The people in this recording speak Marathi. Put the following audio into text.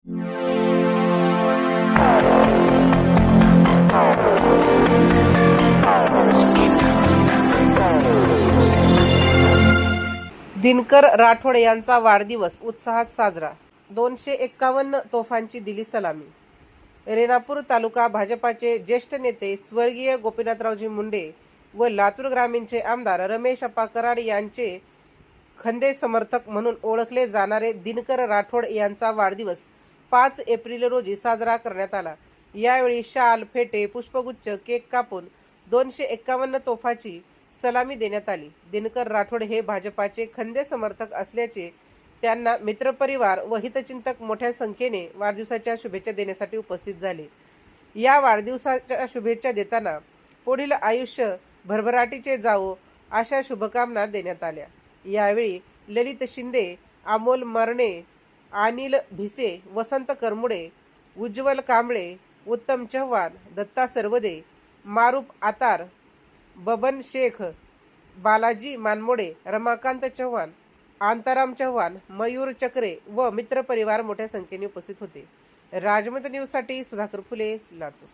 दिनकर राठोड यांचा वाढदिवस उत्साहात साजरा. 251 तोफांची दिली सलामी. रेणापूर तालुका भाजपाचे ज्येष्ठ नेते स्वर्गीय गोपीनाथरावजी मुंडे व लातूर ग्रामीणचे आमदार रमेश अप्पा कराड यांचे खंदे समर्थक म्हणून ओळखले जाणारे दिनकर राठोड यांचा वाढदिवस 5 एप्रिल रोजी साजरा करण्यात आला. यावेळी शाल, फेटे, पुष्पगुच्छ, केक कापून 251 तोफाची सलामी देण्यात आली. दिनकर राठोड हे भाजपाचे खंदे समर्थक असल्याचे त्यांना मित्रपरिवार व हितचिंतक मोठ्या संख्येने वाढदिवसाच्या शुभेच्छा देण्यासाठी उपस्थित झाले. या वाढदिवसाच्या शुभेच्छा देताना पुढील आयुष्य भरभराटीचे जावो अशा शुभकामना देण्यात आल्या. यावेळी ललित शिंदे, अमोल मरणे, अनिल भिसे, वसंत करमुडे, उज्ज्वल कांबळे, उत्तम चव्हाण, दत्ता सरवदे, मारूफ आतार, बबन शेख, बालाजी मानमोडे, रमाकांत चव्हाण, आंताराम चव्हाण, मयूर चक्रे व मित्रपरिवार मोठ्या संख्येने उपस्थित होते. राजमत न्यूजसाठी सुधाकर फुले, लातूर.